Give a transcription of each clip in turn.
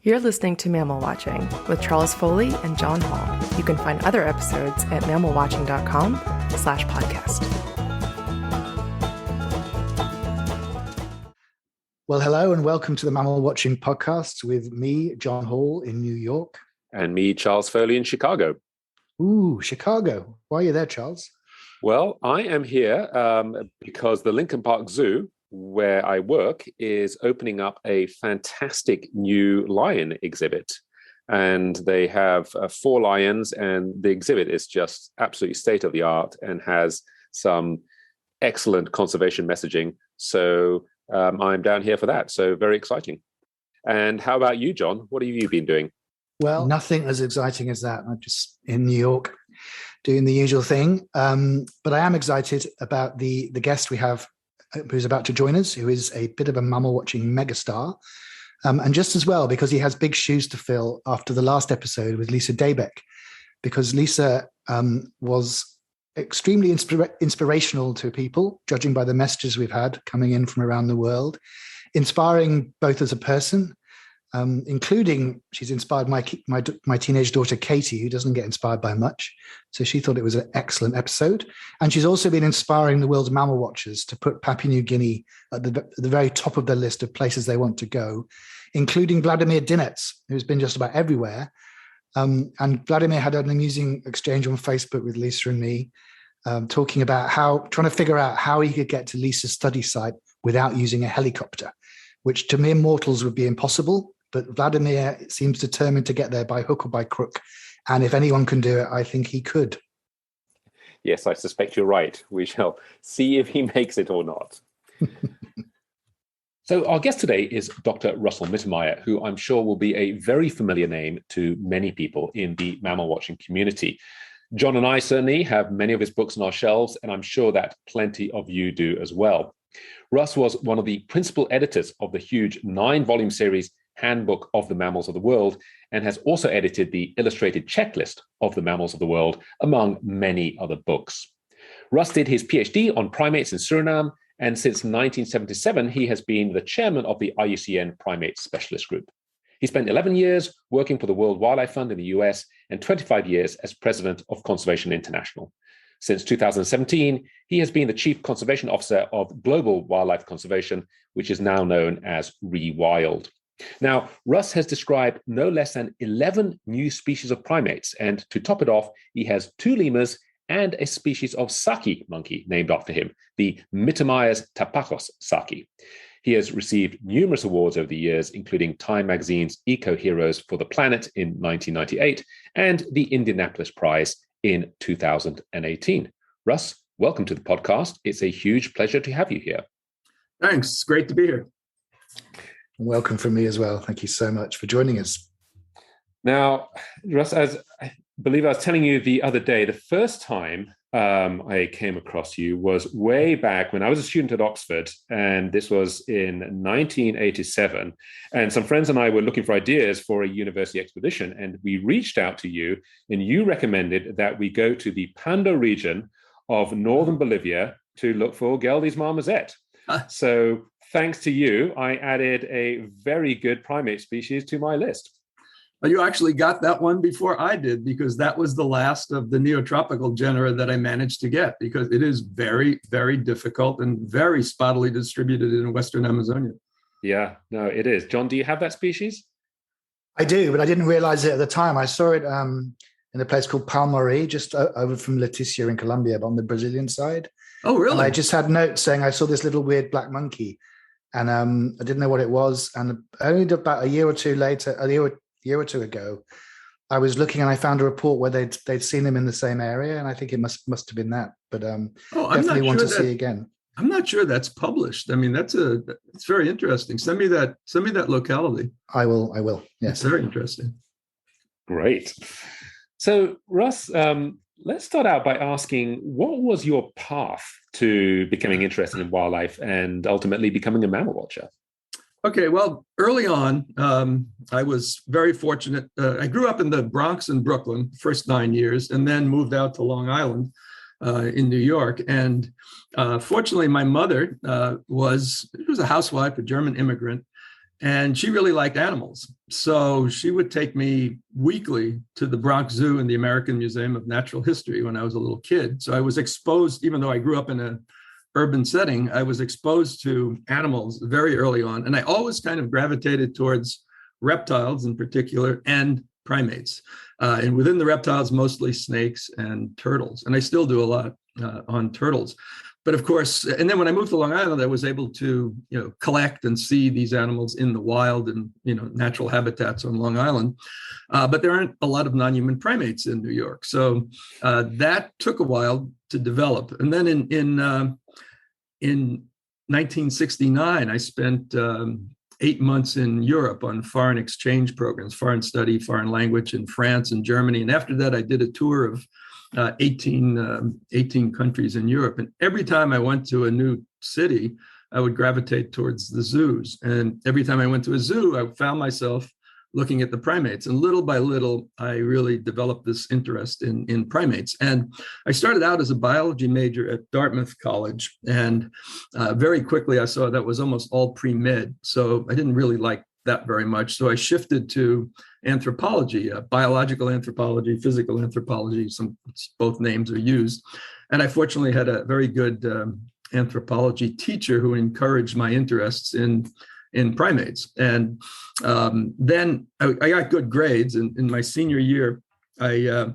You're listening to Mammal Watching with Charles Foley and John Hall. You can find other episodes at mammalwatching.com/podcast. Well, hello and welcome to the Mammal Watching podcast with me, John Hall in New York. And me, Charles Foley in Chicago. Ooh, Chicago. Why are you there, Charles? Well, I am here because the Lincoln Park Zoo, where I work, is opening up a fantastic new lion exhibit. And they have 4 lions, and the exhibit is just absolutely state-of-the-art and has some excellent conservation messaging. So I'm down here for that. So very exciting. And how about you, John? What have you been doing? Well, nothing as exciting as that. I'm just in New York doing the usual thing. But I am excited about the guest we have who's about to join us, who is a bit of a mammal watching megastar. And just as well, because he has big shoes to fill after the last episode with Lisa Daybeck, because Lisa was extremely inspirational to people, judging by the messages we've had coming in from around the world, inspiring both as a person, including she's inspired my teenage daughter, Katie, who doesn't get inspired by much. So she thought it was an excellent episode. And she's also been inspiring the world's mammal watchers to put Papua New Guinea at the very top of the list of places they want to go, including Vladimir Dinets, who's been just about everywhere. And Vladimir had an amusing exchange on Facebook with Lisa and me, talking about trying to figure out how he could get to Lisa's study site without using a helicopter, which to mere mortals would be impossible. But Vladimir seems determined to get there by hook or by crook. And if anyone can do it, I think he could. Yes, I suspect you're right. We shall see if he makes it or not. So our guest today is Dr. Russell Mittermeier, who I'm sure will be a very familiar name to many people in the mammal watching community. John and I certainly have many of his books on our shelves, and I'm sure that plenty of you do as well. Russ was one of the principal editors of the huge 9-volume series Handbook of the Mammals of the World, and has also edited the illustrated checklist of the mammals of the world, among many other books. Russ did his PhD on primates in Suriname, and since 1977, he has been the chairman of the IUCN Primate Specialist Group. He spent 11 years working for the World Wildlife Fund in the US and 25 years as president of Conservation International. Since 2017, he has been the chief conservation officer of Global Wildlife Conservation, which is now known as ReWild. Now, Russ has described no less than 11 new species of primates, and to top it off, he has 2 lemurs and a species of saki monkey named after him, the Mittermeier's Tapajos saki. He has received numerous awards over the years, including Time Magazine's Eco Heroes for the Planet in 1998 and the Indianapolis Prize in 2018. Russ, welcome to the podcast. It's a huge pleasure to have you here. Thanks. It's great to be here. Welcome from me as well. Thank you so much for joining us. Now, Russ, as I believe I was telling you the other day, the first time I came across you was way back when I was a student at Oxford, and this was in 1987. And some friends and I were looking for ideas for a university expedition, and we reached out to you, and you recommended that we go to the Pando region of northern Bolivia to look for Geldes marmozet. So thanks to you, I added a very good primate species to my list. Well, you actually got that one before I did, because that was the last of the neotropical genera that I managed to get, because it is very, very difficult and very spottily distributed in Western Amazonia. Yeah, no, it is. John, do you have that species? I do, but I didn't realize it at the time. I saw it in a place called Palmarí, just over from Leticia in Colombia, but on the Brazilian side. Oh, really? And I just had notes saying I saw this little weird black monkey, and I didn't know what it was. And only about a year or two ago, I was looking and I found a report where they'd seen them in the same area, and I think it must have been that. But definitely want to see again. I'm not sure that's published. I mean, it's very interesting. Send me that locality. I will. Yes, it's very interesting. Great. So, Russ, let's start out by asking, what was your path to becoming interested in wildlife and ultimately becoming a mammal watcher? Okay, well, early on, I was very fortunate. I grew up in the Bronx and Brooklyn, first 9 years, and then moved out to Long Island in New York. And fortunately, my mother was a housewife, a German immigrant, And she really liked animals. So she would take me weekly to the Bronx Zoo and the American Museum of Natural History when I was a little kid. So I was exposed, even though I grew up in an urban setting, I was exposed to animals very early on. And I always kind of gravitated towards reptiles in particular and primates. And within the reptiles, mostly snakes and turtles. And I still do a lot on turtles. But of course, and then when I moved to Long Island, I was able to, collect and see these animals in the wild and, natural habitats on Long Island. But there aren't a lot of non-human primates in New York. So that took a while to develop. And then in 1969, I spent 8 months in Europe on foreign exchange programs, foreign study, foreign language in France and Germany. And after that, I did a tour of 18 countries in Europe. And every time I went to a new city, I would gravitate towards the zoos. And every time I went to a zoo, I found myself looking at the primates. And little by little, I really developed this interest in primates. And I started out as a biology major at Dartmouth College. And very quickly, I saw that was almost all pre-med. So I didn't really like that very much. So I shifted to anthropology, biological anthropology, physical anthropology, both names are used. And I fortunately had a very good anthropology teacher who encouraged my interests in primates. And then I got good grades. And in my senior year, I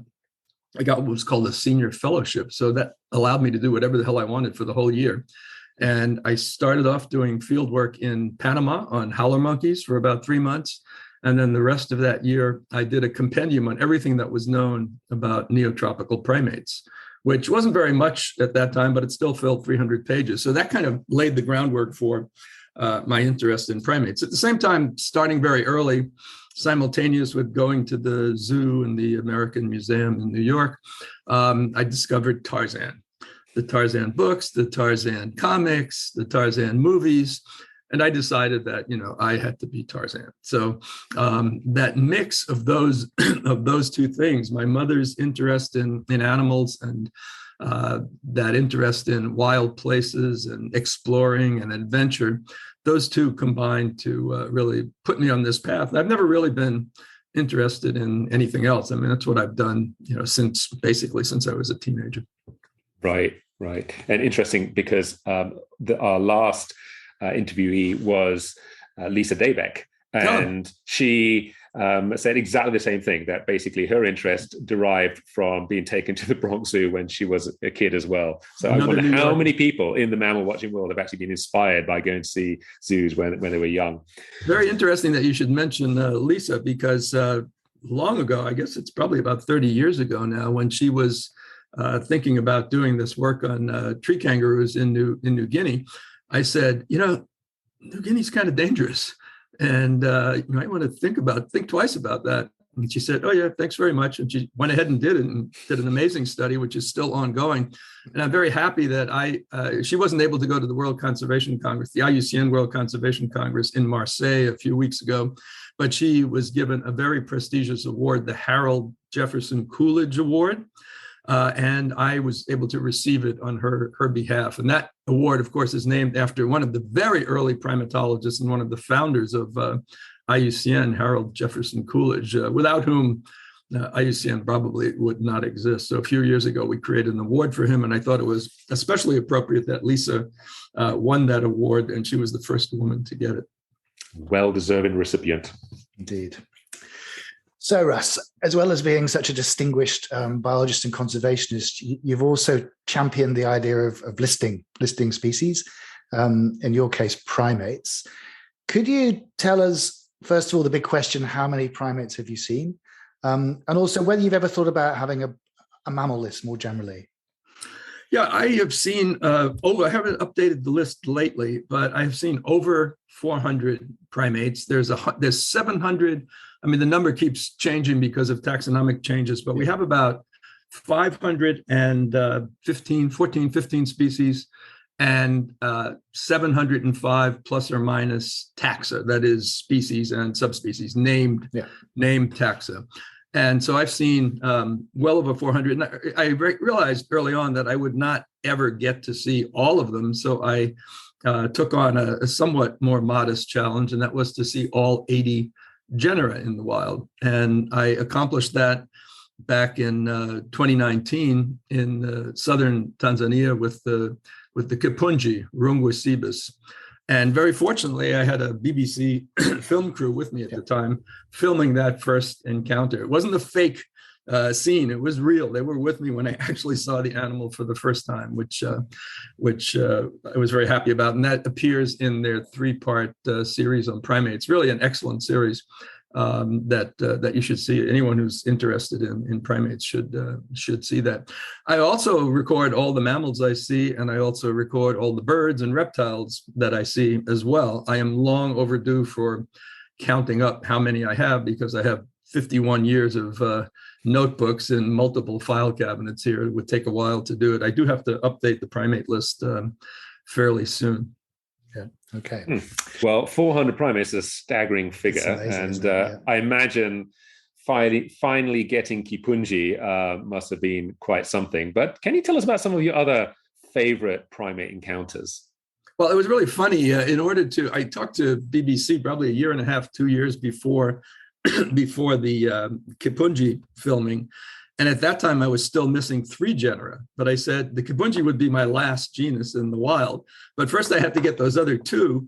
got what was called a senior fellowship. So that allowed me to do whatever the hell I wanted for the whole year. And I started off doing field work in Panama on howler monkeys for about 3 months. And then the rest of that year, I did a compendium on everything that was known about neotropical primates, which wasn't very much at that time, but it still filled 300 pages. So that kind of laid the groundwork for my interest in primates. At the same time, starting very early, simultaneous with going to the zoo and the American Museum in New York, I discovered Tarzan. The Tarzan books, the Tarzan comics, the Tarzan movies. And I decided that, I had to be Tarzan. So that mix of those two things, my mother's interest in animals and that interest in wild places and exploring and adventure, those two combined to really put me on this path. I've never really been interested in anything else. I mean, that's what I've done, since I was a teenager. Right. And interesting because our last interviewee was Lisa Daybeck, and she said exactly the same thing, that basically her interest derived from being taken to the Bronx Zoo when she was a kid as well. So I wonder how many people in the mammal watching world have actually been inspired by going to see zoos when they were young. Very interesting that you should mention Lisa, because long ago, I guess it's probably about 30 years ago now, when she was thinking about doing this work on tree kangaroos in New Guinea, I said, New Guinea's kind of dangerous, and you might want to think twice about that. And she said, "Oh yeah, thanks very much." And she went ahead and did it, and did an amazing study, which is still ongoing. And I'm very happy that she wasn't able to go to the World Conservation Congress, the IUCN World Conservation Congress in Marseille a few weeks ago, but she was given a very prestigious award, the Harold Jefferson Coolidge Award. And I was able to receive it on her behalf. And that award, of course, is named after one of the very early primatologists and one of the founders of IUCN, Harold Jefferson Coolidge, without whom IUCN probably would not exist. So a few years ago, we created an award for him. And I thought it was especially appropriate that Lisa won that award, and she was the first woman to get it. Well-deserving recipient. Indeed. So, Russ, as well as being such a distinguished biologist and conservationist, you've also championed the idea of listing species, in your case, primates. Could you tell us, first of all, the big question, how many primates have you seen? And also whether you've ever thought about having a mammal list more generally? Yeah, I have seen, I haven't updated the list lately, but I've seen over 400 primates. There's 700. I mean, the number keeps changing because of taxonomic changes, but we have about 15 species and 705 plus or minus taxa, that is species and subspecies, named taxa. And so I've seen well over 400. And I realized early on that I would not ever get to see all of them. So I took on a somewhat more modest challenge, and that was to see all 80 genera in the wild. And I accomplished that back in 2019 in southern Tanzania with the Kipunji, Rungwecebus. And very fortunately, I had a BBC film crew with me at the time filming that first encounter. It wasn't a fake scene; it was real. They were with me when I actually saw the animal for the first time, which I was very happy about. And that appears in their 3-part series on primates. Really, an excellent series that you should see. Anyone who's interested in primates should see that. I also record all the mammals I see, and I also record all the birds and reptiles that I see as well. I am long overdue for counting up how many I have, because I have 51 years of notebooks and multiple file cabinets here. It would take a while to do it. I do have to update the primate list fairly soon. Yeah. Okay. Well, 400 primates is a staggering figure. Amazing, and I imagine finally getting Kipunji must have been quite something. But can you tell us about some of your other favorite primate encounters? Well, it was really funny. I talked to BBC probably a year and a half, 2 years before the Kipunji filming. And at that time, I was still missing 3 genera. But I said the Kipunji would be my last genus in the wild. But first, I had to get those other 2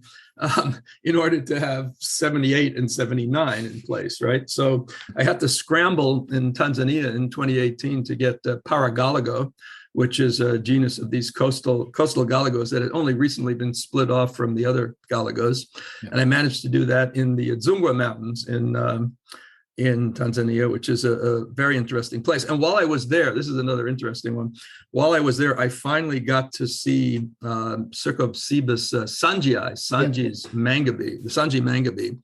in order to have 78 and 79 in place, right? So I had to scramble in Tanzania in 2018 to get Paragalago, which is a genus of these coastal galagos that had only recently been split off from the other galagos. Yeah. And I managed to do that in the Adzungwa Mountains in Tanzania, which is a very interesting place. And while I was there, this is another interesting one. While I was there, I finally got to see Cercopsebus Sanji's mangabe, the Sanji mangabe,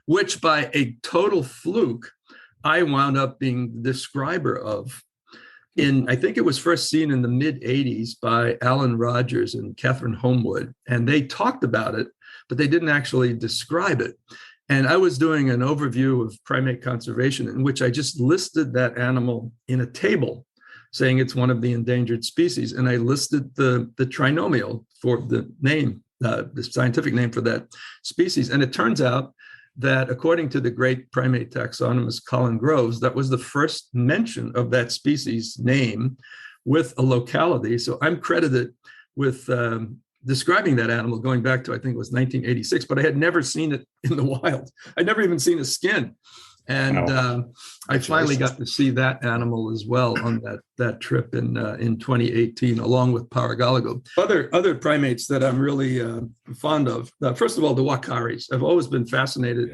which by a total fluke, I wound up being the describer of. I think it was first seen in the mid-'80s by Alan Rogers and Catherine Homewood, and they talked about it, but they didn't actually describe it. And I was doing an overview of primate conservation in which I just listed that animal in a table, saying it's one of the endangered species. And I listed the trinomial for the name, the scientific name for that species. And it turns out that according to the great primate taxonomist Colin Groves, that was the first mention of that species name with a locality. So I'm credited with describing that animal going back to, I think it was 1986, but I had never seen it in the wild. I'd never even seen a skin. And I finally got to see that animal as well on that trip in 2018, along with Paragalago. Other primates that I'm really fond of. First of all, the Uakaris. I've always been fascinated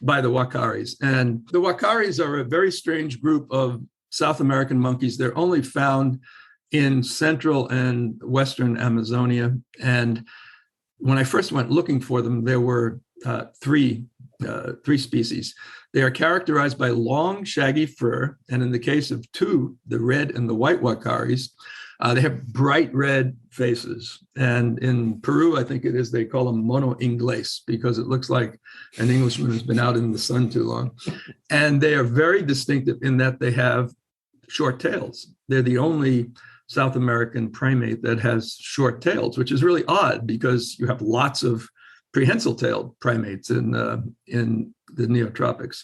by the Uakaris. And the Uakaris are a very strange group of South American monkeys. They're only found in central and western Amazonia. And when I first went looking for them, there were three species. They are characterized by long, shaggy fur. And in the case of 2, the red and the white Uakaris, they have bright red faces. And in Peru, I think it is, they call them mono inglés because it looks like an Englishman has been out in the sun too long. And they are very distinctive in that they have short tails. They're the only South American primate that has short tails, which is really odd because you have lots of prehensile-tailed primates in the neotropics.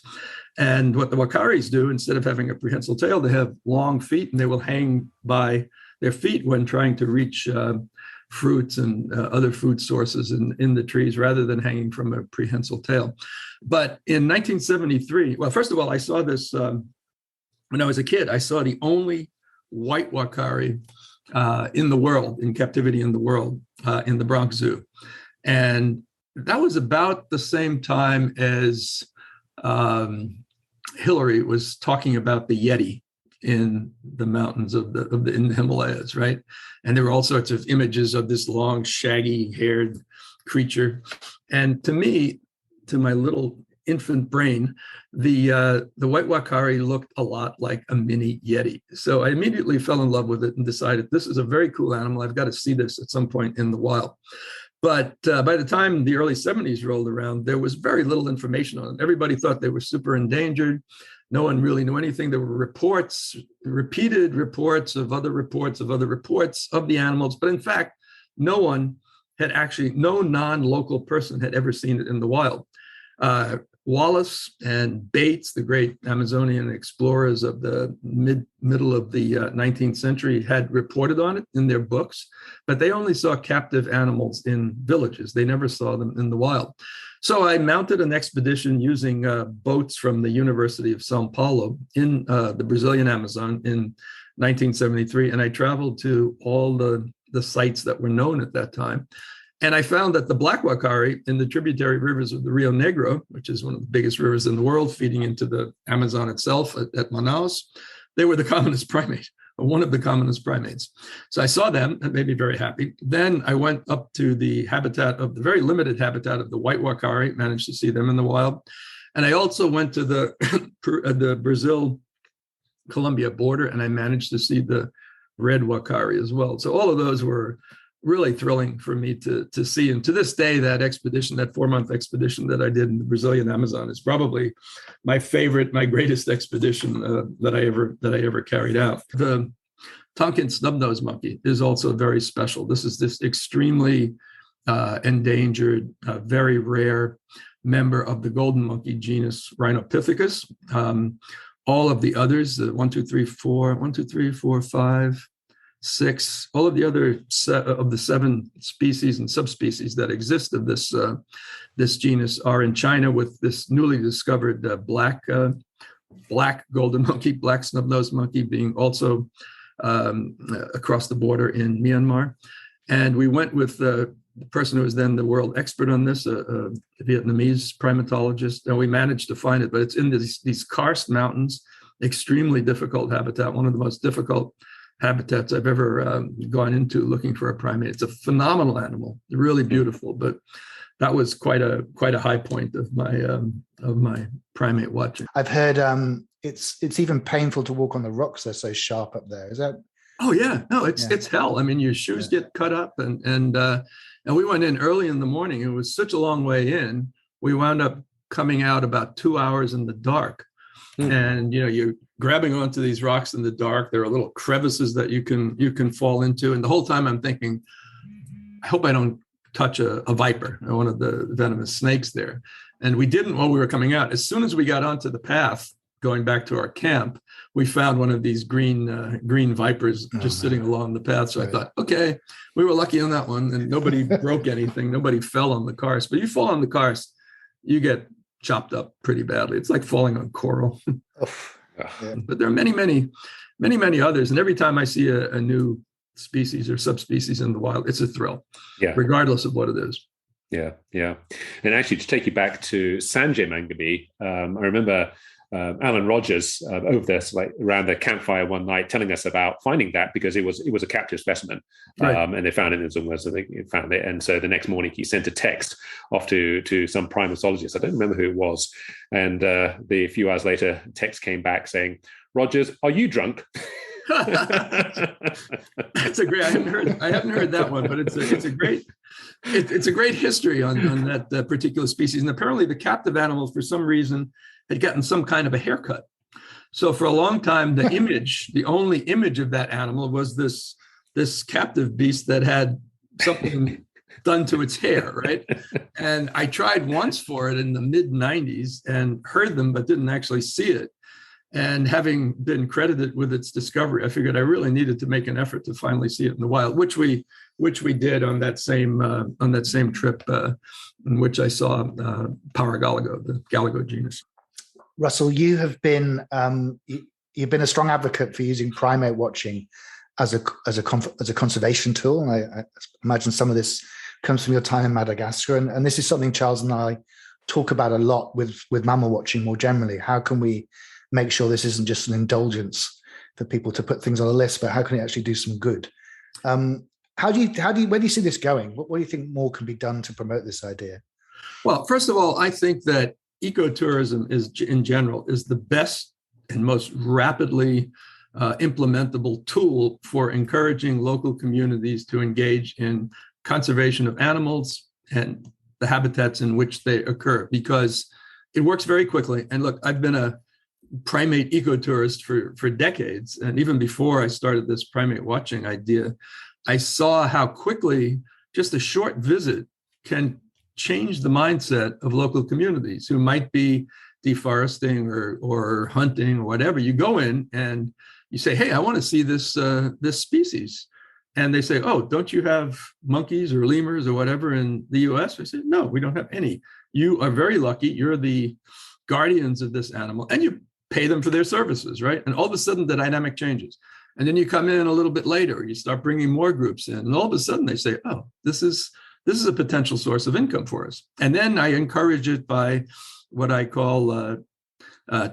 And what the Uakaris do, instead of having a prehensile tail, they have long feet, and they will hang by their feet when trying to reach fruits and other food sources in the trees, rather than hanging from a prehensile tail. But in 1973, well, first of all, I saw this when I was a kid. I saw the only white Uakari in the world, in captivity in the world, in the Bronx Zoo. And that was about the same time as Hillary was talking about the Yeti in the mountains in the Himalayas, right? And there were all sorts of images of this long, shaggy-haired creature. And to me, to my little infant brain, the white Uakari looked a lot like a mini Yeti. So I immediately fell in love with it and decided this is a very cool animal. I've got to see this at some point in the wild. But by the time the early 70s rolled around, there was very little information on it. Everybody thought they were super endangered. No one really knew anything. There were reports, repeated reports of other reports of other reports of the animals. But in fact, no non-local person had ever seen it in the wild. Wallace and Bates, the great Amazonian explorers of the middle of the 19th century, had reported on it in their books, but they only saw captive animals in villages. They never saw them in the wild. So I mounted an expedition using boats from the University of Sao Paulo in the Brazilian Amazon in 1973, and I traveled to all the sites that were known at that time. And I found that the Black Uakari in the tributary rivers of the Rio Negro, which is one of the biggest rivers in the world, feeding into the Amazon itself at Manaus, they were the commonest primate, or one of the commonest primates. So I saw them, that made me very happy. Then I went up to the very limited habitat of the white Uakari, managed to see them in the wild. And I also went to the Brazil-Colombia border, and I managed to see the red Uakari as well. So all of those were really thrilling for me to see. And to this day, that expedition, that 4-month expedition that I did in the Brazilian Amazon, is probably my favorite, my greatest expedition that I ever carried out. The Tonkin snubnose monkey is also very special. This is this extremely endangered, very rare member of the golden monkey genus Rhinopithecus. All of the others, the 6, all of the other of the 7 species and subspecies that exist of this genus are in China, with this newly discovered black golden monkey, black snub-nosed monkey, being also across the border in Myanmar. And we went with the person who was then the world expert on this, a Vietnamese primatologist, and we managed to find it. But it's in these karst mountains, extremely difficult habitat, one of the most difficult habitats I've ever gone into looking for a primate. It's a phenomenal animal, really beautiful, but that was quite a high point of my primate watching. I've heard it's even painful to walk on the rocks. They're so sharp up there. Is that? Oh yeah, no, it's hell. I mean, your shoes get cut up, and we went in early in the morning. It was such a long way in. We wound up coming out about 2 hours in the dark, and you're grabbing onto these rocks in the dark. There are little crevices that you can fall into, and the whole time I'm thinking, I hope I don't touch a viper, or one of the venomous snakes there. And we didn't while we were coming out. As soon as we got onto the path going back to our camp, we found one of these green vipers just sitting along the path. So I thought, okay, we were lucky on that one, and nobody broke anything. Nobody fell on the karst. But you fall on the karst, you get chopped up pretty badly. It's like falling on coral. But there are many others. And every time I see a new species or subspecies in the wild, it's a thrill, regardless of what it is. Yeah. And actually, to take you back to Sanjay Mangabe, I remember Alan Rogers over there, around the campfire one night, telling us about finding that, because it was a captive specimen, and they found it in somewhere, so they found it. And so the next morning, he sent a text off to some primatologist. I don't remember who it was. And a few hours later, a text came back saying, "Rogers, are you drunk?" That's a great. I haven't heard that one, but it's a great history on that particular species. And apparently, the captive animals, for some reason, had gotten some kind of a haircut. So for a long time, the only image of that animal was this captive beast that had something done to its hair, right? And I tried once for it in the mid-90s and heard them, but didn't actually see it. And having been credited with its discovery, I figured I really needed to make an effort to finally see it in the wild, which we did on that same trip, in which I saw Paragalago, the Galago genus. Russell, you have been you've been a strong advocate for using primate watching as a conservation tool. And I imagine some of this comes from your time in Madagascar, and this is something Charles and I talk about a lot with mammal watching more generally. How can we make sure this isn't just an indulgence for people to put things on a list, but how can it actually do some good? Where do you see this going? What do you think more can be done to promote this idea? Well, first of all, I think that ecotourism in general is the best and most rapidly implementable tool for encouraging local communities to engage in conservation of animals and the habitats in which they occur, because it works very quickly. And look, I've been a primate ecotourist for decades. And even before I started this primate watching idea, I saw how quickly just a short visit can change the mindset of local communities who might be deforesting or hunting or whatever. You go in and you say, hey, I want to see this species. And they say, oh, don't you have monkeys or lemurs or whatever in the US? I said, no, we don't have any. You are very lucky. You're the guardians of this animal, and you pay them for their services, right? And all of a sudden the dynamic changes. And then you come in a little bit later, you start bringing more groups in, and all of a sudden they say, oh, this is a potential source of income for us. And then I encourage it by what I call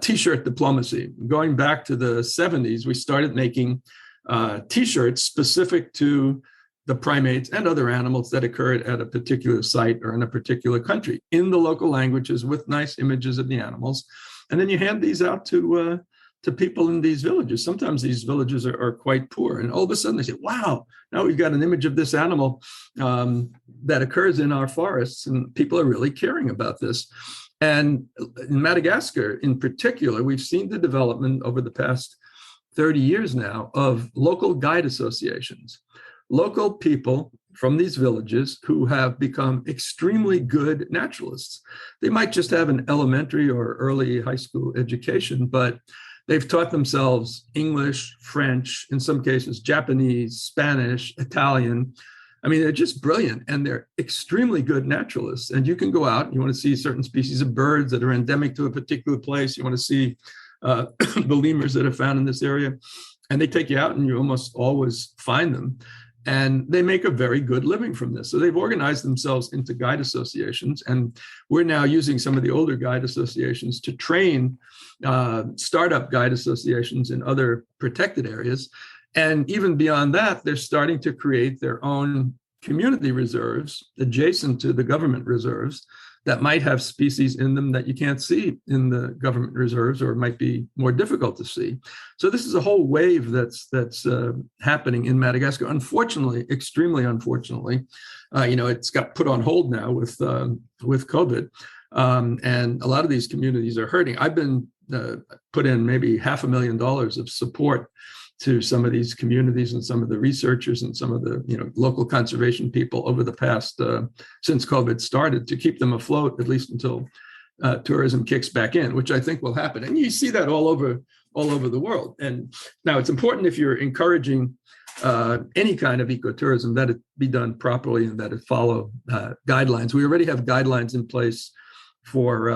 T-shirt diplomacy. Going back to the 70s, we started making T-shirts specific to the primates and other animals that occurred at a particular site or in a particular country in the local languages with nice images of the animals. And then you hand these out to people in these villages. Sometimes these villages are quite poor. And all of a sudden they say, wow, now we've got an image of this animal that occurs in our forests. And people are really caring about this. And in Madagascar in particular, we've seen the development over the past 30 years now of local guide associations, local people from these villages who have become extremely good naturalists. They might just have an elementary or early high school education, but they've taught themselves English, French, in some cases, Japanese, Spanish, Italian. I mean, they're just brilliant, and they're extremely good naturalists. And you can go out, you want to see certain species of birds that are endemic to a particular place. You want to see the lemurs that are found in this area. And they take you out, and you almost always find them. And they make a very good living from this. So they've organized themselves into guide associations. And we're now using some of the older guide associations to train startup guide associations in other protected areas. And even beyond that, they're starting to create their own community reserves adjacent to the government reserves that might have species in them that you can't see in the government reserves, or might be more difficult to see. So this is a whole wave that's happening in Madagascar. Unfortunately, extremely unfortunately, it's got put on hold now with COVID, and a lot of these communities are hurting. I've been put in maybe $500,000 of support to some of these communities and some of the researchers and some of the local conservation people over the past since COVID started, to keep them afloat, at least until tourism kicks back in, which I think will happen. And you see that all over the world. And now it's important, if you're encouraging any kind of ecotourism, that it be done properly and that it follow guidelines. We already have guidelines in place for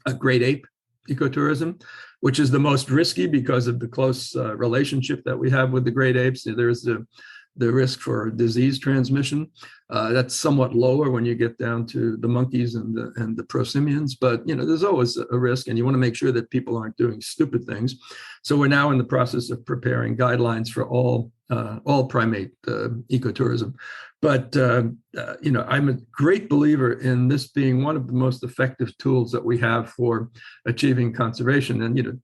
a great ape ecotourism, which is the most risky because of the close relationship that we have with the great apes. There's the risk for disease transmission. That's somewhat lower when you get down to the monkeys and the prosimians, but there's always a risk, and you want to make sure that people aren't doing stupid things. So we're now in the process of preparing guidelines for all primate ecotourism. But I'm a great believer in this being one of the most effective tools that we have for achieving conservation. And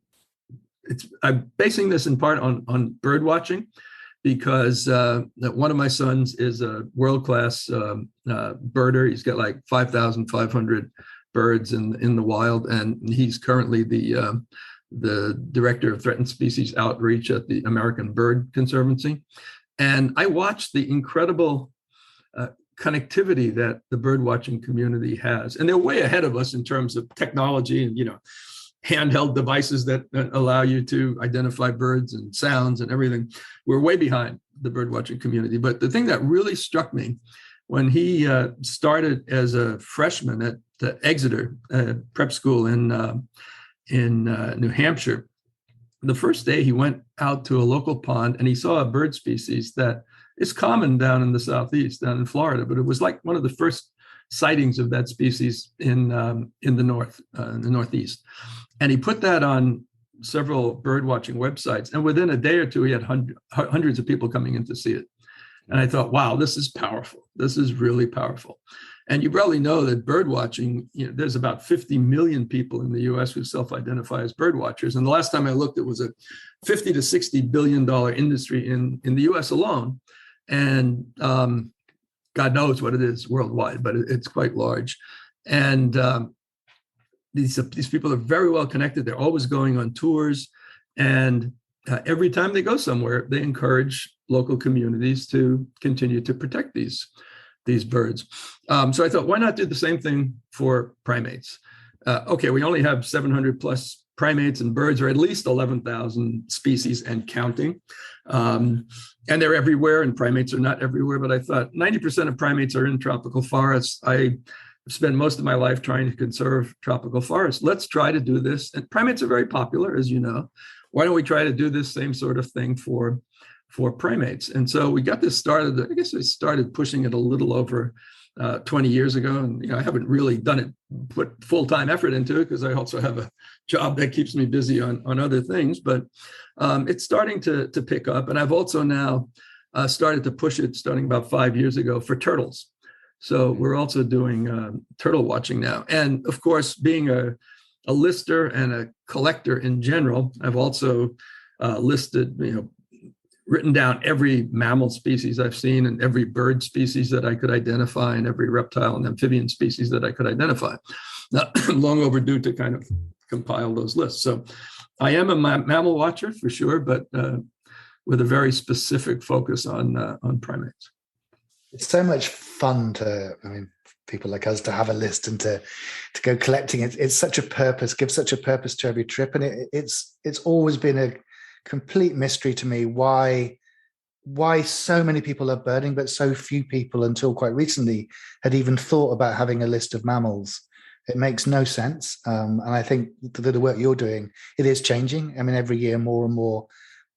I'm basing this in part on bird watching, because one of my sons is a world-class birder. He's got like 5,500 birds in the wild, and he's currently the director of threatened species outreach at the American Bird Conservancy. And I watched the incredible connectivity that the bird watching community has. And they're way ahead of us in terms of technology and, handheld devices that allow you to identify birds and sounds and everything. We're way behind the bird watching community. But the thing that really struck me when he started as a freshman at the Exeter prep school in New Hampshire, the first day he went out to a local pond and he saw a bird species that is common down in the Southeast, down in Florida, but it was like one of the first sightings of that species in the Northeast. And he put that on several bird watching websites. And within a day or two, he had hundreds of people coming in to see it. And I thought, wow, this is powerful. This is really powerful. And you probably know that bird watching, there's about 50 million people in the US who self-identify as bird watchers. And the last time I looked, it was a $50 to $60 billion industry in the US alone. And God knows what it is worldwide, but it's quite large. And these people are very well connected. They're always going on tours, and every time they go somewhere, they encourage local communities to continue to protect these birds. So I thought, why not do the same thing for primates? Okay, we only have 700 plus primates, and birds are at least 11,000 species and counting. And they're everywhere, and primates are not everywhere. But I thought 90% of primates are in tropical forests. I spent most of my life trying to conserve tropical forests. Let's try to do this. And primates are very popular, as you know. Why don't we try to do this same sort of thing for primates? And so we got this started. I guess we started pushing it a little over 20 years ago. And I haven't really put full-time effort into it, because I also have a job that keeps me busy on other things. But it's starting to pick up. And I've also now started to push it, starting about 5 years ago, for turtles. So we're also doing turtle watching now. And of course, being a lister and a collector in general, I've also listed, written down every mammal species I've seen, and every bird species that I could identify, and every reptile and amphibian species that I could identify. Now, long overdue to kind of compile those lists. So I am a mammal watcher for sure, but with a very specific focus on primates. It's so much fun people like us to have a list and to go collecting it. It's such a purpose, gives such a purpose to every trip. And it's always been a complete mystery to me why so many people are birding, but so few people until quite recently had even thought about having a list of mammals. It makes no sense. And I think the work you're doing, it is changing. Every year more and more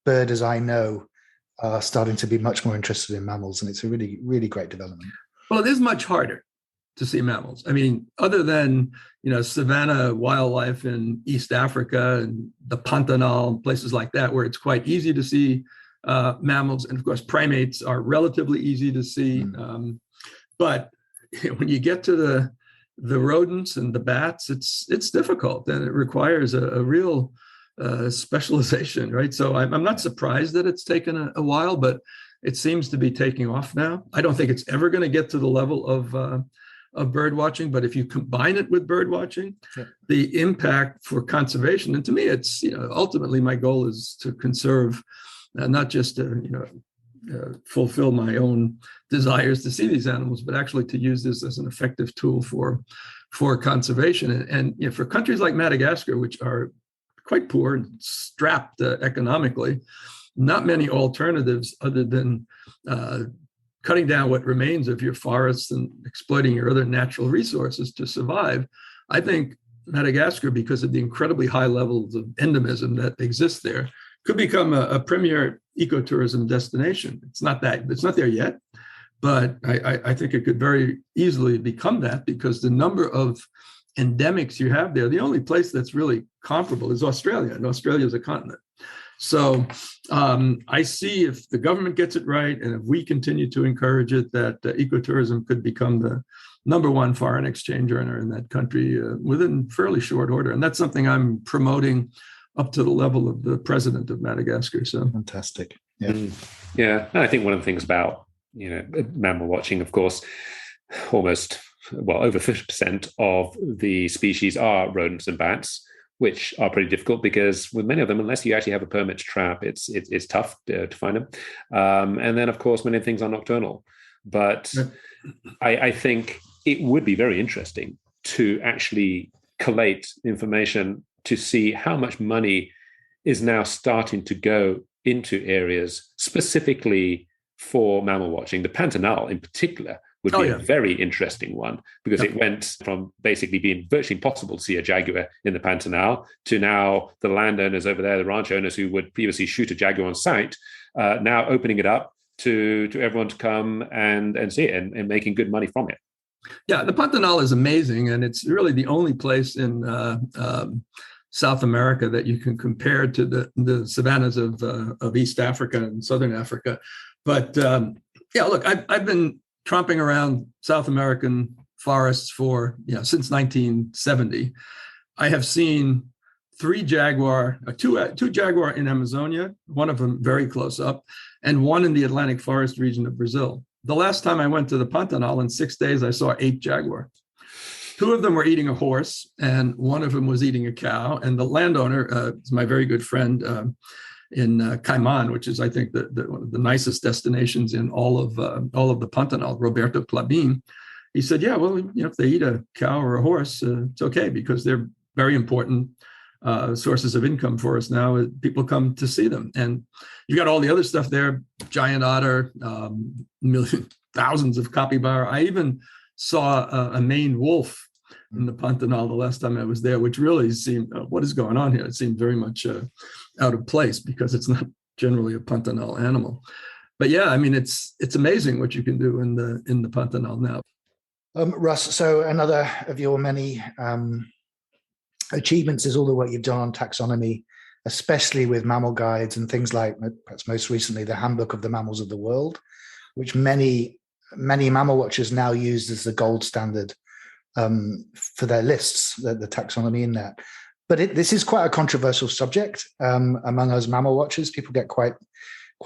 birders I know are starting to be much more interested in mammals. And it's a really, really great development. Well, it is much harder to see mammals. Other than, savanna wildlife in East Africa and the Pantanal, places like that, where it's quite easy to see mammals. And of course, primates are relatively easy to see. But when you get to the rodents and the bats, it's difficult, and it requires a real specialization, right? So I'm not surprised that it's taken a while, but it seems to be taking off now. I don't think it's ever going to get to the level of bird watching, but if you combine it with bird watching, the impact for conservation, and to me, it's ultimately my goal is to conserve, not just to fulfill my own desires to see these animals, but actually to use this as an effective tool for conservation. And for countries like Madagascar, which are quite poor and strapped economically, not many alternatives other than cutting down what remains of your forests and exploiting your other natural resources to survive. I think Madagascar, because of the incredibly high levels of endemism that exists there, could become a premier ecotourism destination. It's not there yet, but I think it could very easily become that, because the number of endemics you have there, the only place that's really comparable is Australia, and Australia is a continent. So I see, if the government gets it right, and if we continue to encourage it, that ecotourism could become the number one foreign exchange earner in that country within fairly short order. And that's something I'm promoting up to the level of the president of Madagascar. So fantastic. Yeah. Yeah. And I think one of the things about, mammal watching, of course, over 50% of the species are rodents and bats, which are pretty difficult, because with many of them, unless you actually have a permit to trap, it's tough to find them. And then, of course, many things are nocturnal. But I think it would be very interesting to actually collate information to see how much money is now starting to go into areas specifically for mammal watching. The Pantanal in particular would be a very interesting one, because it went from basically being virtually impossible to see a jaguar in the Pantanal to now the landowners over there, the ranch owners who would previously shoot a jaguar on sight, now opening it up to everyone to come and see it and making good money from it. Yeah, the Pantanal is amazing, and it's really the only place in South America that you can compare to the savannas of East Africa and Southern Africa. But look, I've been tromping around South American forests since 1970. I have seen two jaguar in Amazonia, one of them very close up, and one in the Atlantic forest region of Brazil. The last time I went to the Pantanal, in 6 days, I saw 8 jaguar. two of them were eating a horse, and one of them was eating a cow. And the landowner is my very good friend in Cayman, which is, I think, one of the nicest destinations in all of the Pantanal, Roberto Clabin. He said, yeah, well, if they eat a cow or a horse, it's okay, because they're very important sources of income for us now. People come to see them. And you got all the other stuff there, giant otter, thousands of capybara. I even saw a Maine wolf in the Pantanal the last time I was there, which really seemed, what is going on here? It seemed very much out of place, because it's not generally a Pantanal animal. But yeah, I mean, it's amazing what you can do in the Pantanal now. Russ, so another of your many achievements is all the work you've done on taxonomy, especially with mammal guides and things like, perhaps most recently, the Handbook of the Mammals of the World, which many mammal watchers now use as the gold standard for their lists, the taxonomy in that. But this is quite a controversial subject among us mammal watchers. People get quite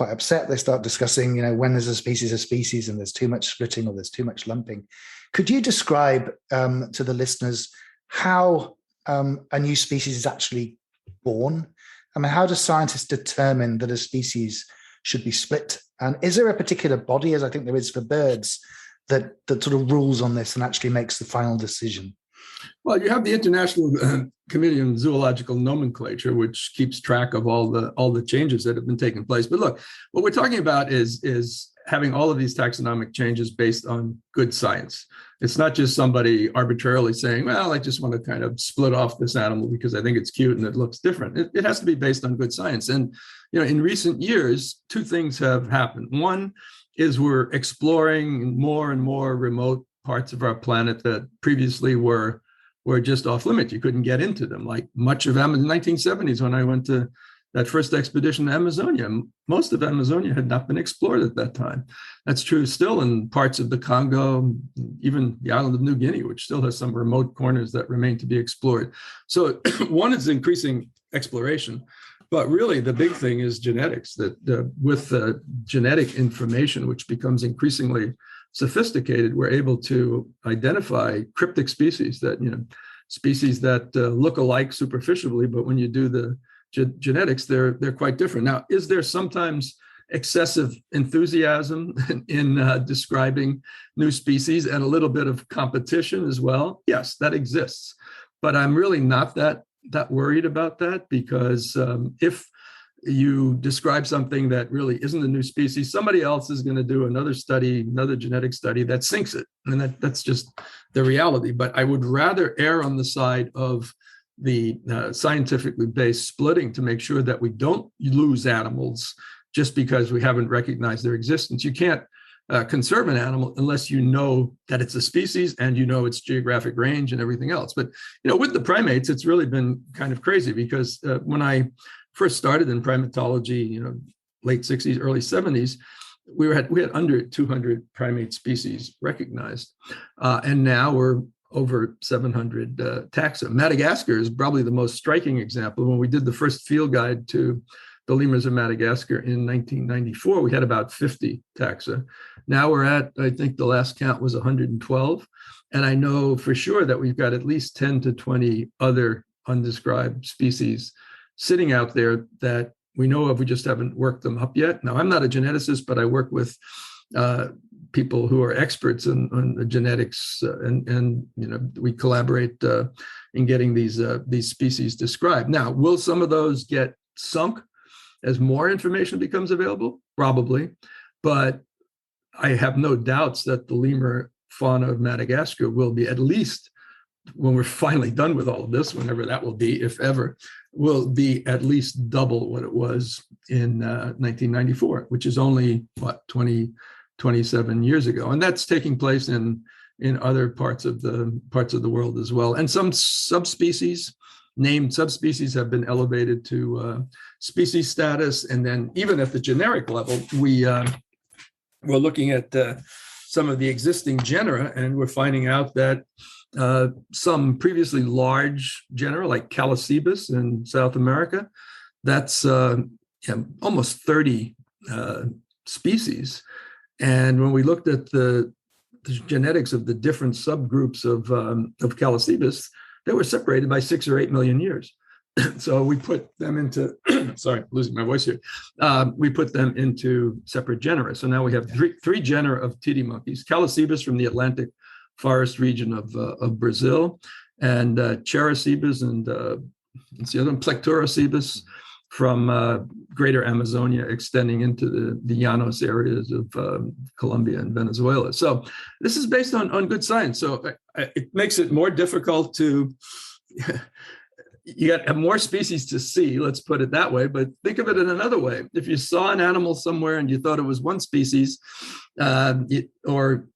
upset. They start discussing, when there's a species and there's too much splitting or there's too much lumping. Could you describe to the listeners how a new species is actually born? I mean, how do scientists determine that a species should be split? And is there a particular body, as I think there is for birds, that sort of rules on this and actually makes the final decision? Well, you have the International Committee on Zoological Nomenclature, which keeps track of all the changes that have been taking place. But look, what we're talking about is having all of these taxonomic changes based on good science. It's not just somebody arbitrarily saying, well, I just want to kind of split off this animal because I think it's cute and it looks different. It has to be based on good science. And, in recent years, two things have happened. One is we're exploring more and more remote parts of our planet that previously were just off limit. You couldn't get into them. Like much of in the 1970s, when I went to that first expedition to Amazonia, most of Amazonia had not been explored at that time. That's true still in parts of the Congo, even the island of New Guinea, which still has some remote corners that remain to be explored. So one is increasing exploration, but really the big thing is genetics, that with genetic information, which becomes increasingly sophisticated, we're able to identify cryptic species that, species that look alike superficially, but when you do the genetics, they're quite different. Now, is there sometimes excessive enthusiasm in describing new species and a little bit of competition as well? Yes, that exists. But I'm really not that worried about that, because if you describe something that really isn't a new species, somebody else is going to do another genetic study that sinks it. And that's just the reality. But I would rather err on the side of the scientifically based splitting to make sure that we don't lose animals just because we haven't recognized their existence. You can't conserve an animal unless you know that it's a species and its geographic range and everything else. But with the primates, it's really been kind of crazy, because when I first started in primatology, late 60s, early 70s, we had under 200 primate species recognized, and now we're over 700 taxa. Madagascar is probably the most striking example. When we did the first field guide to the lemurs of Madagascar in 1994, we had about 50 taxa. Now we're at, I think the last count was 112. And I know for sure that we've got at least 10 to 20 other undescribed species sitting out there that we know of. We just haven't worked them up yet. Now, I'm not a geneticist, but I work with people who are experts on the genetics, and we collaborate in getting these species described. Now, will some of those get sunk as more information becomes available? Probably, but I have no doubts that the lemur fauna of Madagascar will be, at least when we're finally done with all of this, whenever that will be, if ever, will be at least double what it was in 1994, which is only 27 years ago. And that's taking place in other parts of the world as well. And some named subspecies have been elevated to species status. And then even at the generic level, we're looking at some of the existing genera, and we're finding out that some previously large genera like Callicebus in South America, that's almost 30 species. And when we looked at the the genetics of the different subgroups of Callicebus, they were separated by 6 or 8 million years. So we put them into, sorry, losing my voice here. We put them into separate genera. So now we have three genera of titty monkeys: Callicebus from the Atlantic forest region of Brazil, and Chericebus and what's the other one? Plecturocebus from greater Amazonia, extending into the Llanos areas of Colombia and Venezuela. So this is based on good science. So it makes it more difficult to, you got more species to see, let's put it that way, but think of it in another way. If you saw an animal somewhere and you thought it was one species, or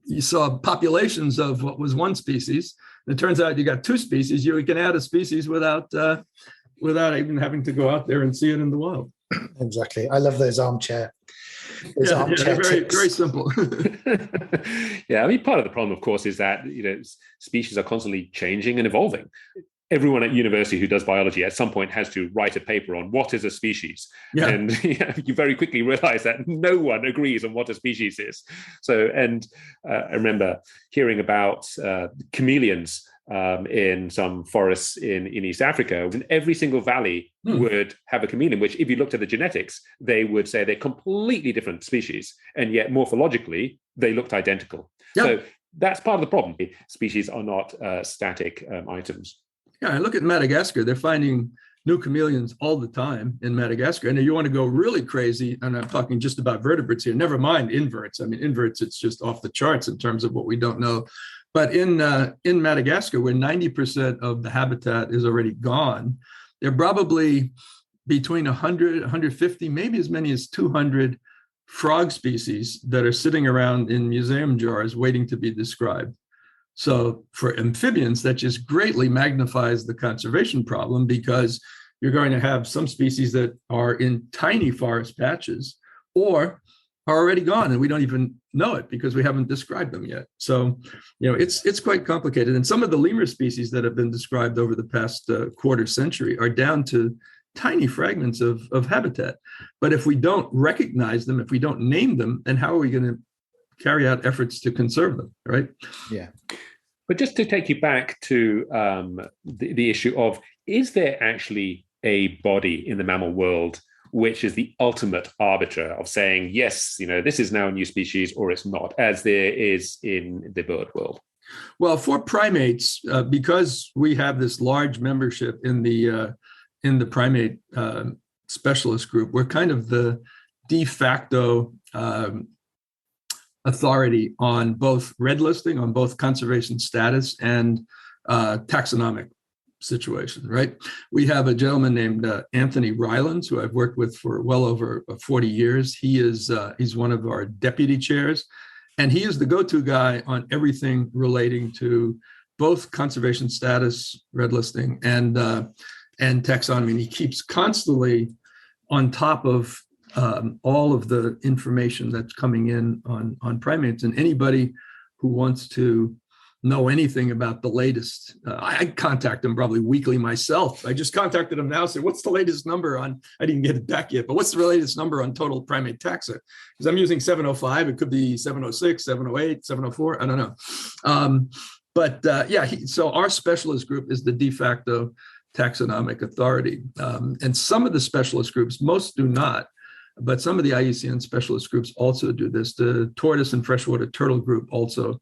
you saw populations of what was one species, and it turns out you got 2 species, you can add a species without even having to go out there and see it in the wild. Exactly. I love those armchair. Very, very simple. Yeah, I mean, part of the problem, of course, is that species are constantly changing and evolving. Everyone at university who does biology at some point has to write a paper on what is a species. Yeah. And you very quickly realize that no one agrees on what a species is. So, and I remember hearing about chameleons in some forests in East Africa, and every single valley would have a chameleon, which if you looked at the genetics, they would say they're completely different species, and yet morphologically, they looked identical. Yep. So that's part of the problem. Species are not static items. Yeah, I look at Madagascar, they're finding new chameleons all the time in Madagascar. And if you want to go really crazy, and I'm talking just about vertebrates here, never mind inverts. I mean, inverts, it's just off the charts in terms of what we don't know. But in Madagascar, where 90% of the habitat is already gone, there are probably between 100, 150, maybe as many as 200 frog species that are sitting around in museum jars waiting to be described. So for amphibians, that just greatly magnifies the conservation problem, because you're going to have some species that are in tiny forest patches or are already gone, and we don't even know it because we haven't described them yet. So, it's quite complicated. And some of the lemur species that have been described over the past quarter century are down to tiny fragments of habitat. But if we don't recognize them, if we don't name them, then how are we going to carry out efforts to conserve them, right? Yeah. But just to take you back to the issue of, is there actually a body in the mammal world which is the ultimate arbiter of saying, yes, this is now a new species, or it's not, as there is in the bird world? Well, for primates, because we have this large membership in the primate specialist group, we're kind of the de facto authority on both red listing, on both conservation status and taxonomic situation, right? We have a gentleman named Anthony Rylands, who I've worked with for well over 40 years. He's one of our deputy chairs, and he is the go-to guy on everything relating to both conservation status, red listing, and taxonomy. And he keeps constantly on top of all of the information that's coming in on primates. And anybody who wants to know anything about the latest, I contact him probably weekly myself. I just contacted him now, say, what's the latest number on, I didn't get it back yet, but what's the latest number on total primate taxa? Because I'm using 705, it could be 706, 708, 704, I don't know. So our specialist group is the de facto taxonomic authority. And some of the specialist groups, most do not, but some of the IUCN specialist groups also do this. The tortoise and freshwater turtle group also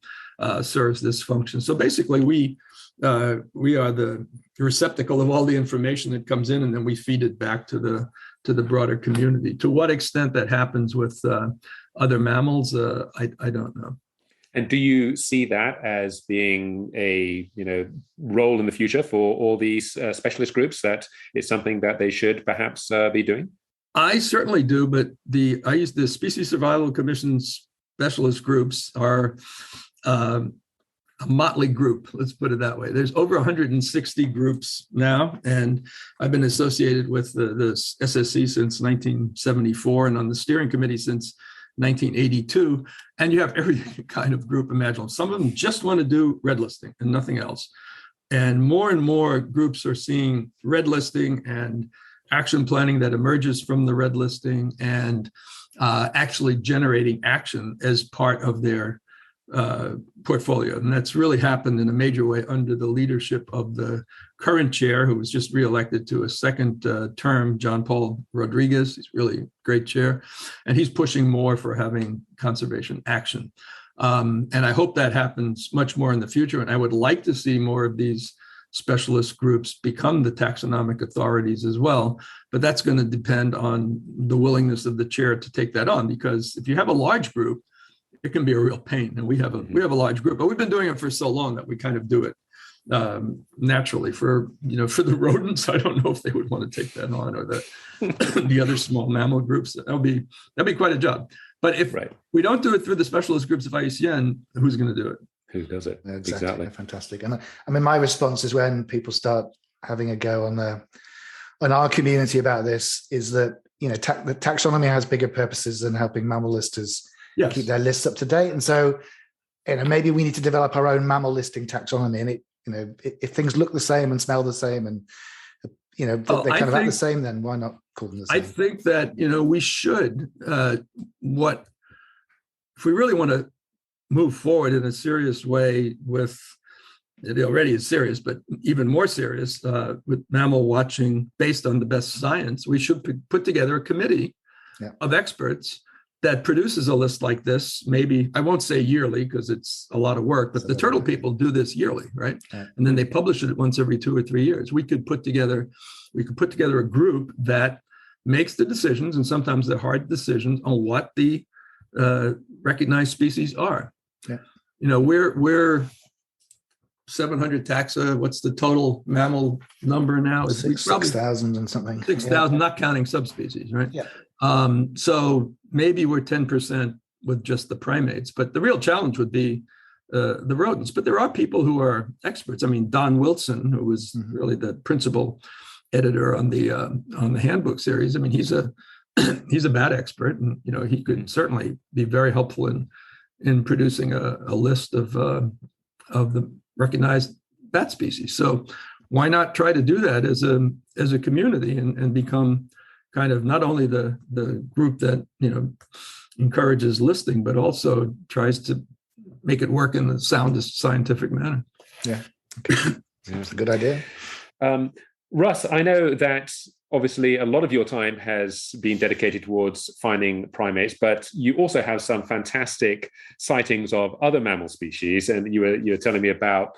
serves this function. So basically, we are the receptacle of all the information that comes in, and then we feed it back to the broader community. To what extent that happens with other mammals, I don't know. And do you see that as being a role in the future for all these specialist groups, that it's something that they should perhaps be doing? I certainly do, but the Species Survival Commission's specialist groups are a motley group, let's put it that way. There's over 160 groups now, and I've been associated with the SSC since 1974 and on the steering committee since 1982, and you have every kind of group imaginable. Some of them just want to do red listing and nothing else. And more groups are seeing red listing and action planning that emerges from the red listing and actually generating action as part of their portfolio. And that's really happened in a major way under the leadership of the current chair, who was just reelected to a second term, John Paul Rodriguez. He's really a great chair. And he's pushing more for having conservation action. And I hope that happens much more in the future. And I would like to see more of these specialist groups become the taxonomic authorities as well. But that's going to depend on the willingness of the chair to take that on, because if you have a large group, it can be a real pain. And we have a large group, but we've been doing it for so long that we kind of do it naturally. For the rodents, I don't know if they would want to take that on, or the other small mammal groups. That'd be quite a job. But if we don't do it through the specialist groups of IUCN, who's going to do it? Who does it? Exactly. Fantastic. And I mean, my response is, when people start having a go on our community about this, is that the taxonomy has bigger purposes than helping mammal listers keep their lists up to date. And so, maybe we need to develop our own mammal listing taxonomy. And if things look the same and smell the same, and they're kind of at the same, then why not call them the same? I think that we should. If we really want to move forward in a serious way with, it already is serious, but even more serious with mammal watching based on the best science, we should put together a committee of experts that produces a list like this. Maybe, I won't say yearly because it's a lot of work, but the turtle people do this yearly, right? And then they publish it once every 2 or 3 years. We could put together a group that makes the decisions, and sometimes the hard decisions, on what the recognized species are. We're 700 taxa. What's the total mammal number now? 6,000 and something. 6,000, not counting subspecies, right? Yeah. So maybe we're 10% with just the primates, but the real challenge would be the rodents. But there are people who are experts. I mean, Don Wilson, who was really the principal editor on the handbook series. I mean, he's a bat expert, and he could certainly be very helpful in producing a list of the recognized bat species. So why not try to do that as a community and become kind of not only the group that encourages listing, but also tries to make it work in the soundest scientific manner. Yeah, okay. That's a good idea. Russ, I know that obviously a lot of your time has been dedicated towards finding primates, but you also have some fantastic sightings of other mammal species. And you were telling me about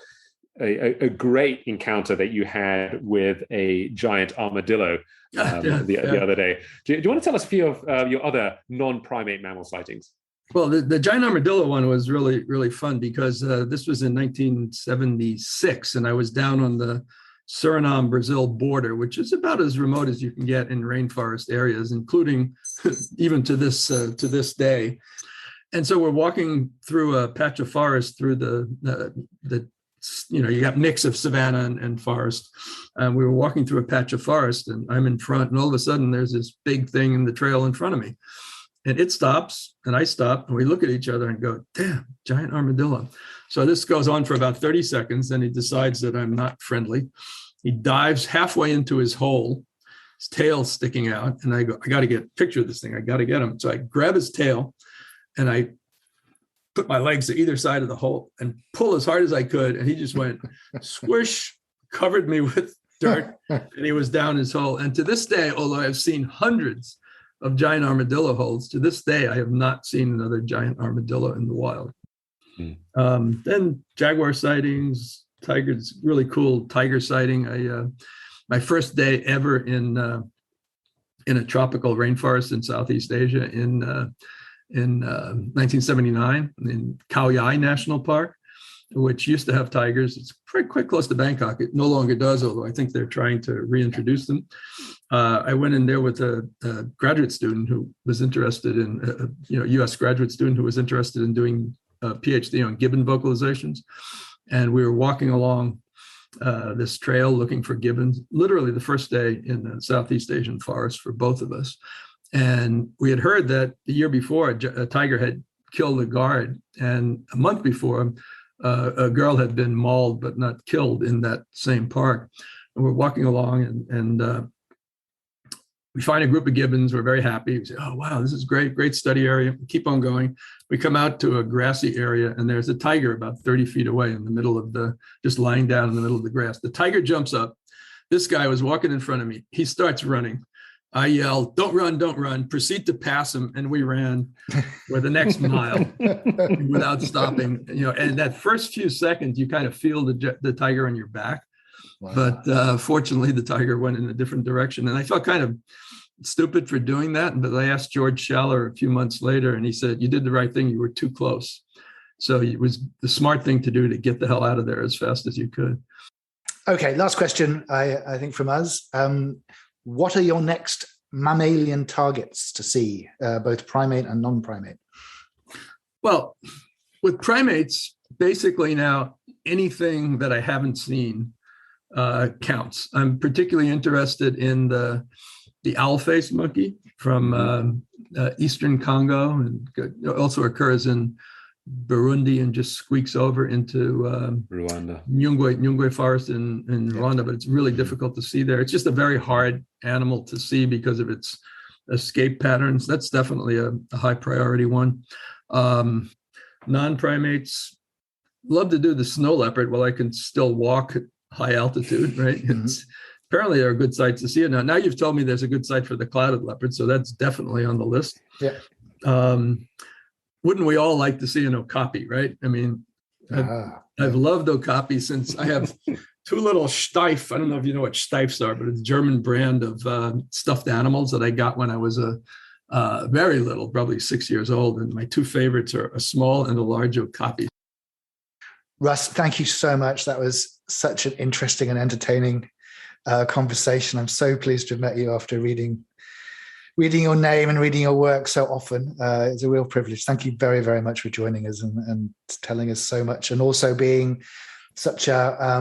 a great encounter that you had with a giant armadillo the other day. Do you want to tell us a few of your other non-primate mammal sightings? Well, the giant armadillo one was really, really fun because this was in 1976, and I was down on the Suriname-Brazil border, which is about as remote as you can get in rainforest areas, including even to this day. And so we're walking through a patch of forest through the you got mix of savanna and forest. And we were walking through a patch of forest, and I'm in front, and all of a sudden there's this big thing in the trail in front of me. And it stops, and I stop, and we look at each other and go, damn, giant armadillo. So this goes on for about 30 seconds, and he decides that I'm not friendly. He dives halfway into his hole, his tail sticking out, and I go, I got to get a picture of this thing. I got to get him. So I grab his tail, and I put my legs to either side of the hole and pull as hard as I could, and he just went squish, covered me with dirt, and he was down his hole. And to this day, although I've seen hundreds of giant armadillo holes, to this day, I have not seen another giant armadillo in the wild. Then jaguar sightings, tigers, really cool tiger sighting. My first day ever in a tropical rainforest in Southeast Asia in 1979 in Khao Yai National Park, which used to have tigers. It's quite close to Bangkok. It no longer does, although I think they're trying to reintroduce them. I went in there with a graduate student who was interested in, U.S. graduate student who was interested in doing a PhD on gibbon vocalizations. And we were walking along this trail looking for gibbons, literally the first day in the Southeast Asian forest for both of us. And we had heard that the year before, a tiger had killed a guard. And a month before, a girl had been mauled but not killed in that same park. And we're walking along, and We find a group of gibbons. We're very happy. We say, oh, wow, this is great, great study area. We keep on going. We come out to a grassy area, and there's a tiger about 30 feet away in the middle of just lying down in the middle of the grass. The tiger jumps up. This guy was walking in front of me. He starts running. I yelled, don't run, don't run. Proceed to pass him. And we ran for the next mile without stopping. And that first few seconds, you kind of feel the tiger on your back. Wow. But fortunately, the tiger went in a different direction. And I felt kind of stupid for doing that. But I asked George Schaller a few months later, and he said, you did the right thing. You were too close. So it was the smart thing to do to get the hell out of there as fast as you could. Okay, last question, I think, from us. What are your next mammalian targets to see, both primate and non-primate? Well, with primates, basically now, anything that I haven't seen counts. I'm particularly interested in the owl-faced monkey from Eastern Congo, and also occurs in Burundi and just squeaks over into Rwanda, Nyungwe Forest in Rwanda, but it's really difficult to see there. It's just a very hard animal to see because of its escape patterns. That's definitely a high priority one. Non-primates, love to do the snow leopard while I can still walk at high altitude, right? Apparently there are good sites to see it now. Now you've told me there's a good site for the clouded leopard, so that's definitely on the list. Yeah. Wouldn't we all like to see an okapi, right? I mean, I've loved okapi since I have two little Steif. I don't know if you know what Steifs are, but it's a German brand of stuffed animals that I got when I was very little, probably 6 years old. And my two favorites are a small and a large okapi. Russ, thank you so much. That was such an interesting and entertaining conversation. I'm so pleased to have met you after reading your name and reading your work so often. It's a real privilege. Thank you very, very much for joining us and telling us so much, and also being such a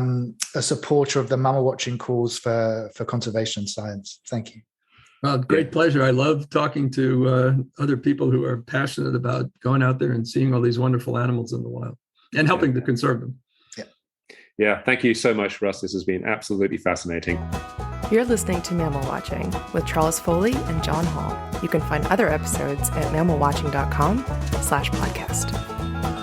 supporter of the mammal watching cause for conservation science. Thank you. Well, great pleasure. I love talking to other people who are passionate about going out there and seeing all these wonderful animals in the wild and helping to conserve them. Yeah, thank you so much, Russ. This has been absolutely fascinating. You're listening to Mammal Watching with Charles Foley and John Hall. You can find other episodes at mammalwatching.com/podcast.